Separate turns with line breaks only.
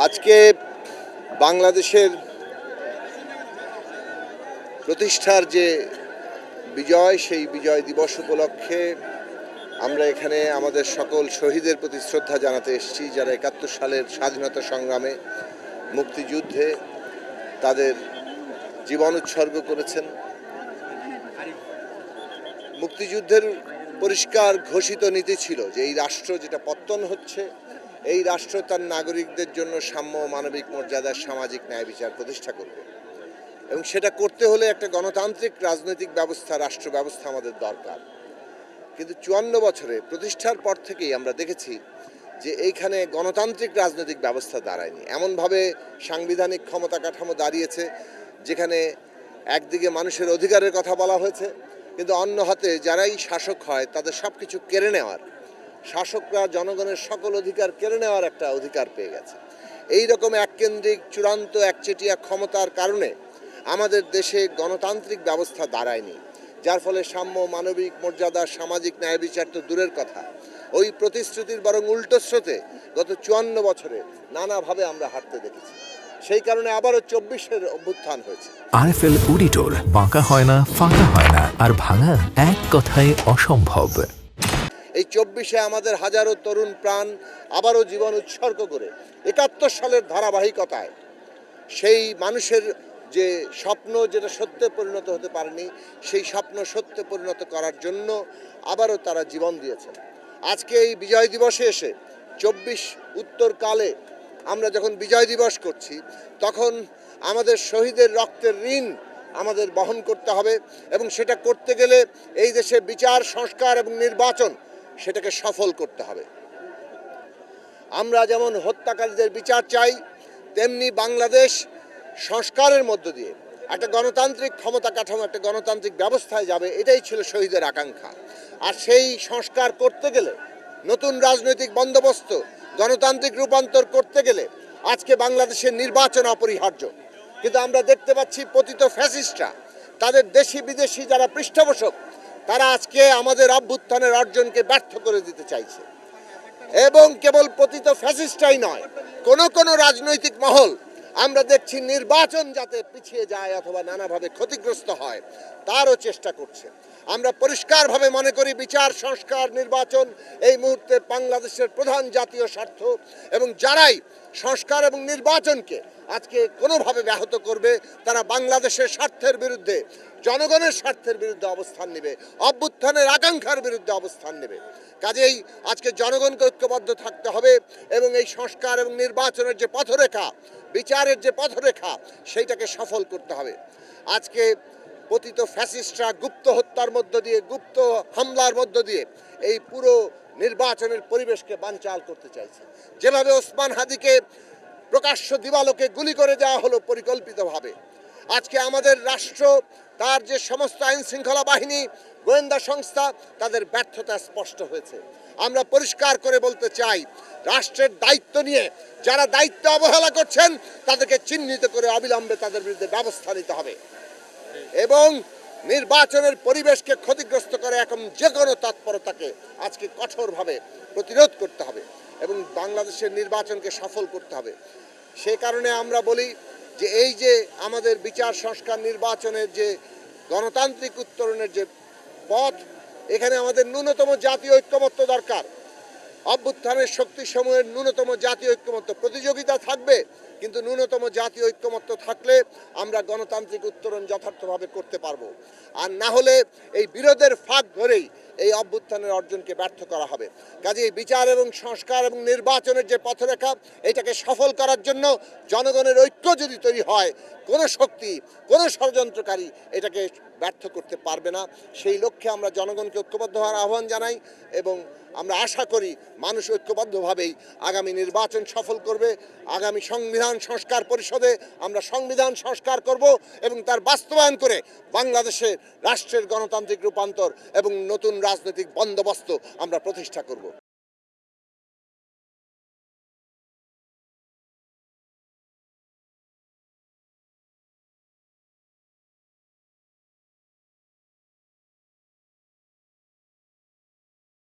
আজকে বাংলাদেশের প্রতিষ্ঠার যে বিজয়, সেই বিজয় দিবস উপলক্ষে আমরা এখানে আমাদের সকল শহীদের প্রতি শ্রদ্ধা জানাতে এসেছি, যারা ৭১ সালের স্বাধীনতা সংগ্রামে, মুক্তিযুদ্ধে তাদের জীবন উৎসর্গ করেছেন। মুক্তিযুদ্ধের পরিষ্কার ঘোষিত নীতি ছিল যে এই রাষ্ট্র যেটা পত্তন হচ্ছে, এই রাষ্ট্র তার নাগরিকদের জন্য সাম্য, মানবিক মর্যাদার, সামাজিক ন্যায় বিচার প্রতিষ্ঠা করবে, এবং সেটা করতে হলে একটা গণতান্ত্রিক রাজনৈতিক ব্যবস্থা, রাষ্ট্র ব্যবস্থা আমাদের দরকার। কিন্তু ৫৪ বছরে প্রতিষ্ঠার পর থেকেই আমরা দেখেছি যে এইখানে গণতান্ত্রিক রাজনৈতিক ব্যবস্থা দাঁড়ায়নি। এমনভাবে সাংবিধানিক ক্ষমতা কাঠামো দাঁড়িয়েছে যেখানে একদিকে মানুষের অধিকারের কথা বলা হয়েছে, কিন্তু অন্য হাতে যারাই শাসক হয় তাদের সব কিছু কেড়ে নেওয়ার, শাসকরা জনগণের সকল অধিকার কেড়ে নেওয়ার একটা অধিকার পেয়ে গেছে। এই রকম এককেন্দ্রিক চূড়ান্ত একচেটিয়া ক্ষমতার কারণে আমাদের দেশে গণতান্ত্রিক ব্যবস্থা দাঁড়ায়নি, যার ফলে সাম্য, মানবিক মর্যাদা, সামাজিক ন্যায় বিচার তো দূরের কথা, ওই প্রতিশ্রুতির বরং উল্টো স্রোতে গত ৫৪ বছরে নানাভাবে আমরা হাঁটতে দেখেছি। সেই কারণে আবারও ২৪-এর অভ্যুত্থান হয়েছে।
আরএফএল অডিটর, বাঁকা হয় না, ফাঁকা হয় না, আর ভাঙা এক কথায় অসম্ভব।
এই ২৪-এ আমাদের হাজারো তরুণ প্রাণ আবারও জীবন উৎসর্গ করে ৭১ সালের ধারাবাহিকতায় সেই মানুষের যে স্বপ্ন, যেটা সত্যে পরিণত হতে পারেনি, সেই স্বপ্ন সত্যে পরিণত করার জন্য আবারও তারা জীবন দিয়েছেন। আজকে এই বিজয় দিবসে এসে ২৪ উত্তরকালে আমরা যখন বিজয় দিবস করছি, তখন আমাদের শহীদের রক্তের ঋণ আমাদের বহন করতে হবে, এবং সেটা করতে গেলে এই দেশে বিচার, সংস্কার এবং নির্বাচন সেটাকে সফল করতে হবে। আমরা যেমন হত্যাকারীদের বিচার চাই, তেমনি বাংলাদেশ সংস্কারের মধ্য দিয়ে একটা গণতান্ত্রিক ক্ষমতা কাঠামো, একটা গণতান্ত্রিক ব্যবস্থায় যাবে, এটাই ছিল শহীদের আকাঙ্ক্ষা। আর সেই সংস্কার করতে গেলে, নতুন রাজনৈতিক বন্দোবস্ত, গণতান্ত্রিক রূপান্তর করতে গেলে আজকে বাংলাদেশের নির্বাচন অপরিহার্য। কিন্তু আমরা দেখতে পাচ্ছি পতিত ফ্যাসিস্টরা, তাদের দেশি বিদেশি যারা পৃষ্ঠপোষক, তারা আজকে আমাদের অভ্যুত্থানের অর্জনকে ব্যর্থ করে দিতে চাইছে। এবং কেবল পতিত ফ্যাসিস্টরাই নয়, কোনো রাজনৈতিক মহল আমরা দেখছি নির্বাচন যাতে পিছিয়ে যায় অথবা নানাভাবে ক্ষতিগ্রস্ত হয় তারও চেষ্টা করছে। আমরা পরিষ্কারভাবে মনে করি বিচার, সংস্কার, নির্বাচন এই মুহূর্তে বাংলাদেশের প্রধান জাতীয় স্বার্থ, এবং যারাই সংস্কার এবং নির্বাচনকে আজকে কোনোভাবে ব্যাহত করবে তারা বাংলাদেশের স্বার্থের বিরুদ্ধে, জনগণের স্বার্থের বিরুদ্ধে অবস্থান নেবে, অভ্যুত্থানের আকাঙ্ক্ষার বিরুদ্ধে অবস্থান নেবে। কাজেই আজকে জনগণকে ঐক্যবদ্ধ থাকতে হবে, এবং এই সংস্কার এবং নির্বাচনের যে পথরেখা, বিচারের যে পথরেখা, সেইটাকে সফল করতে হবে। আজকে পতিত ফ্যাসিস্টরা গুপ্ত হত্যার মধ্য দিয়ে, গুপ্ত হামলার মধ্য দিয়ে এই পুরো নির্বাচনের পরিবেশকে বানচাল করতে চাইছে। যেভাবে ওসমান হাদিকে প্রকাশ্য দিবালোকে গুলি করে দেওয়া হলো পরিকল্পিতভাবে, আজকে আমাদের রাষ্ট্র, তার যে সমস্ত আইন শৃঙ্খলা বাহিনী, গোয়েন্দা সংস্থা, তাদের ব্যর্থতা স্পষ্ট হয়েছে। আমরা পরিষ্কার করে বলতে চাই, রাষ্ট্রের দায়িত্ব নিয়ে যারা দায়িত্ব অবহেলা করছেন তাদেরকে চিহ্নিত করে অবিলম্বে তাদের বিরুদ্ধে ব্যবস্থা নিতে হবে, এবং নির্বাচনের পরিবেশকে ক্ষতিগ্রস্ত করে এখন যে কোনো তৎপরতাকে আজকে কঠোরভাবে প্রতিরোধ করতে হবে, এবং বাংলাদেশের নির্বাচনকে সফল করতে হবে। সে কারণে আমরা বলি যে এই যে আমাদের বিচার, সংস্কার, নির্বাচনের যে গণতান্ত্রিক উত্তরণের যে পথ, এখানে আমাদের ন্যূনতম জাতীয় ঐক্যমত্য দরকার। অভ্যুত্থানের শক্তিসমূহের ন্যূনতম জাতীয় ঐক্যমত্য, প্রতিযোগিতা থাকবে, কিন্তু ন্যূনতম জাতীয় ঐক্যমত্য থাকলে আমরা গণতান্ত্রিক উত্তরণ যথার্থভাবে করতে পারবো। আর না হলে এই বিরোধের ফাঁক ধরেই এই অভ্যুত্থানের অর্জনকে ব্যর্থ করা হবে। কাজেই বিচার এবং সংস্কার এবং নির্বাচনের যে পথরেখা, এটাকে সফল করার জন্য জনগণের ঐক্য যদি তৈরি হয়, কোনো শক্তি, কোনো ষড়যন্ত্রকারী এটাকে ব্যর্থ করতে পারবে না। সেই লক্ষ্যে আমরা জনগণকে ঐক্যবদ্ধ হওয়ার আহ্বান জানাই, এবং আমরা আশা করি মানুষ ঐক্যবদ্ধভাবেই আগামী নির্বাচন সফল করবে। আগামী সংবিধান সংস্কার পরিষদে আমরা সংবিধান সংস্কার করব, এবং তার বাস্তবায়ন করে বাংলাদেশের রাষ্ট্রের গণতান্ত্রিক রূপান্তর এবং নতুন রাজনৈতিক বন্দোবস্ত আমরা প্রতিষ্ঠা করব।